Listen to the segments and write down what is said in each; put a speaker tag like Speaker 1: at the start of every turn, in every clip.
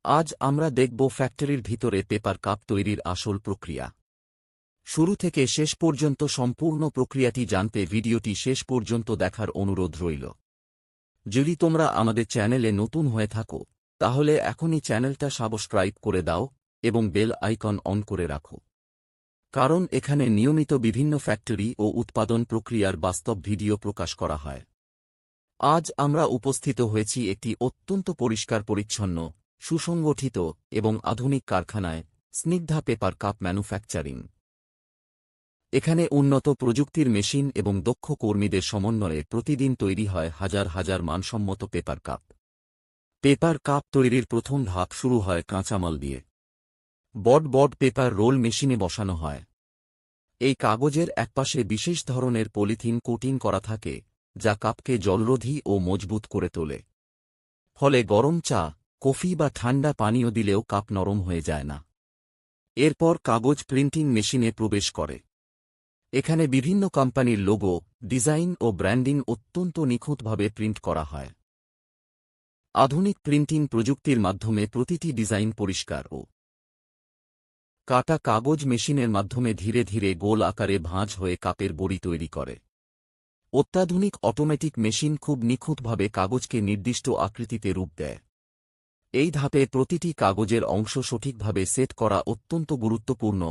Speaker 1: আজ আমরা দেখব ফ্যাক্টরির ভিতরে পেপার কাপ তৈরির আসল প্রক্রিয়া। শুরু থেকে শেষ পর্যন্ত সম্পূর্ণ প্রক্রিয়াটি জানতে ভিডিওটি শেষ পর্যন্ত দেখার অনুরোধ রইল। যদি তোমরা আমাদের চ্যানেলে নতুন হয়ে থাকো তাহলে এখনই চ্যানেলটা সাবস্ক্রাইব করে দাও এবং বেল আইকন অন করে রাখো, কারণ এখানে নিয়মিত বিভিন্ন ফ্যাক্টরি ও উৎপাদন প্রক্রিয়ার বাস্তব ভিডিও প্রকাশ করা হয়। আজ আমরা উপস্থিত হয়েছি একটি অত্যন্ত পরিষ্কার পরিচ্ছন্ন, সুসংগঠিত এবং আধুনিক কারখানায়, স্নিগ্ধা পেপার কাপ ম্যানুফ্যাকচারিং। এখানে উন্নত প্রযুক্তির মেশিন এবং দক্ষ কর্মীদের সমন্বয়ে প্রতিদিন তৈরি হয় হাজার হাজার মানসম্মত পেপার কাপ। পেপার কাপ তৈরির প্রথম ধাপ শুরু হয় কাঁচামাল দিয়ে। বড পেপার রোল মেশিনে বসানো হয়। এই কাগজের একপাশে বিশেষ ধরনের পলিথিন কোটিং করা থাকে, যা কাপকে জলরোধী ও মজবুত করে তোলে। ফলে গরম চা, কফি বা ঠান্ডা পানীয় দিলেও কাপ নরম হয়ে যায় না। এরপর কাগজ প্রিন্টিং মেশিনে প্রবেশ করে। এখানে বিভিন্ন কোম্পানির লোগো, ডিজাইন ও ব্র্যান্ডিং অত্যন্ত নিখুঁতভাবে প্রিন্ট করা হয়। আধুনিক প্রিন্টিং প্রযুক্তির মাধ্যমে প্রতিটি ডিজাইন পরিষ্কার ও কাটা কাগজ মেশিনের মাধ্যমে ধীরে ধীরে গোল আকারে ভাঁজ হয়ে কাপের বড়ি তৈরি করে। অত্যাধুনিক অটোমেটিক মেশিন খুব নিখুঁতভাবে কাগজকে নির্দিষ্ট আকৃতিতে রূপ দেয়। এই ধাপে প্রতিটি কাগজের অংশ সঠিকভাবে সেট করা অত্যন্ত গুরুত্বপূর্ণ,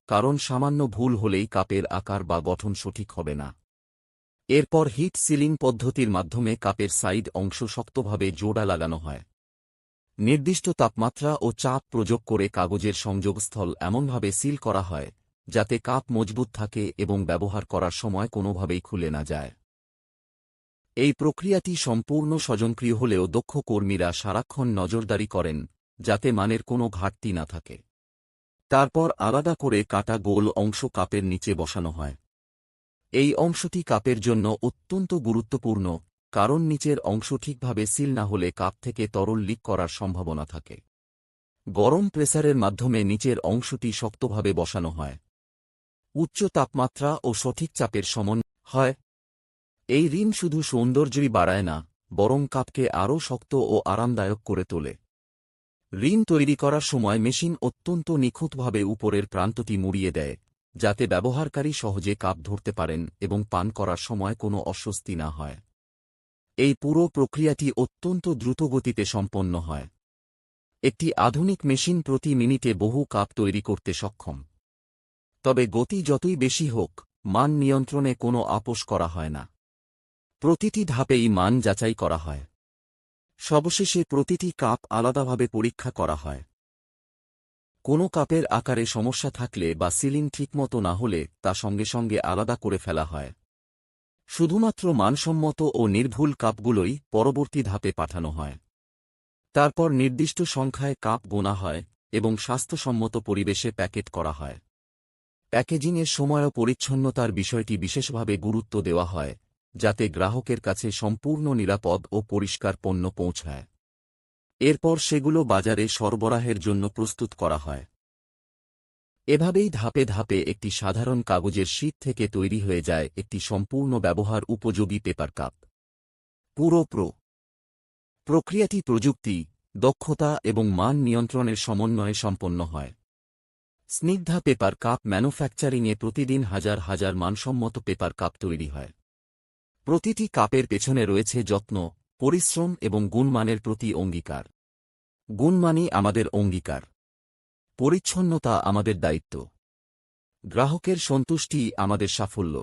Speaker 1: কারণ সামান্য ভুল হলেই কাপের আকার বা গঠন সঠিক হবে না। এরপর হিট সিলিং পদ্ধতির মাধ্যমে কাপের সাইড অংশ শক্তভাবে জোড়া লাগানো হয়। নির্দিষ্ট তাপমাত্রা ও চাপ প্রয়োগ করে কাগজের সংযোগস্থল এমনভাবে সিল করা হয় যাতে কাপ মজবুত থাকে এবং ব্যবহার করার সময় কোনোভাবেই খুলে না যায়। এই প্রক্রিয়াটি সম্পূর্ণ স্বয়ংক্রিয় হলেও দক্ষ কর্মীরা সারাক্ষণ নজরদারি করেন যাতে মানের কোনো ঘাটতি না থাকে। তারপর আলাদা করে কাটা গোল অংশ কাপের নিচে বসানো হয়। এই অংশটি কাপের জন্য অত্যন্ত গুরুত্বপূর্ণ, কারণ নিচের অংশ ঠিকভাবে সিল না হলে কাপ থেকে তরল লিক করার সম্ভাবনা থাকে। গরম প্রেসারের মাধ্যমে নিচের অংশটি শক্তভাবে বসানো হয়। উচ্চ তাপমাত্রা ও সঠিক চাপের সমন্বয় হয়। এই রিম শুধু সৌন্দর্যই বাড়ায় না, বরং কাপকে আরও শক্ত ও আরামদায়ক করে তোলে। রিম তৈরি করার সময় মেশিন অত্যন্ত নিখুঁতভাবে উপরের প্রান্তটি মুড়িয়ে দেয়, যাতে ব্যবহারকারী সহজে কাপ ধরতে পারেন এবং পান করার সময় কোনো অস্বস্তি না হয়। এই পুরো প্রক্রিয়াটি অত্যন্ত দ্রুতগতিতে সম্পন্ন হয়। একটি আধুনিক মেশিন প্রতি মিনিটে বহু কাপ তৈরি করতে সক্ষম। তবে গতি যতই বেশি হোক, মান নিয়ন্ত্রণে কোনো আপোস করা হয় না। প্রতিটি ধাপেই মান যাচাই করা হয়। সবশেষে প্রতিটি কাপ আলাদাভাবে পরীক্ষা করা হয়। কোনো কাপের আকারে সমস্যা থাকলে বা সিলিং ঠিকমতো না হলে তা সঙ্গে সঙ্গে আলাদা করে ফেলা হয়। শুধুমাত্র মানসম্মত ও নির্ভুল কাপগুলোই পরবর্তী ধাপে পাঠানো হয়। তারপর নির্দিষ্ট সংখ্যায় কাপ গোনা হয় এবং স্বাস্থ্যসম্মত পরিবেশে প্যাকেট করা হয়। প্যাকেজিংয়ের সময়ও পরিচ্ছন্নতার বিষয়টি বিশেষভাবে গুরুত্ব দেওয়া হয়, যাতে গ্রাহকের কাছে সম্পূর্ণ নিরাপদ ও পরিষ্কার পণ্য পৌঁছায়। এরপর সেগুলো বাজারে সরবরাহের জন্য প্রস্তুত করা হয়। এভাবেই ধাপে ধাপে একটি সাধারণ কাগজের শীট থেকে তৈরি হয়ে যায় একটি সম্পূর্ণ ব্যবহার উপযোগী পেপার কাপ। পুরো প্রক্রিয়াটি প্রযুক্তি, দক্ষতা এবং মান নিয়ন্ত্রণের সমন্বয়ে সম্পন্ন হয়। স্নিগ্ধা পেপার কাপ ম্যানুফ্যাকচারিংয়ে প্রতিদিন হাজার হাজার মানসম্মত পেপার কাপ তৈরি হয়। প্রতিটি কাপের পেছনে রয়েছে যত্ন, পরিশ্রম এবং গুণমানের প্রতি অঙ্গীকার। গুণমানই আমাদের অঙ্গীকার। পরিচ্ছন্নতা আমাদের দায়িত্ব। গ্রাহকের সন্তুষ্টি আমাদের সাফল্য।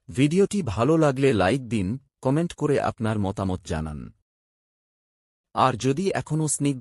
Speaker 1: ভিডিওটি ভালো লাগলে লাইক দিন, কমেন্ট করে আপনার মতামত জানান। আর যদি এখনও স্নিগ্ধা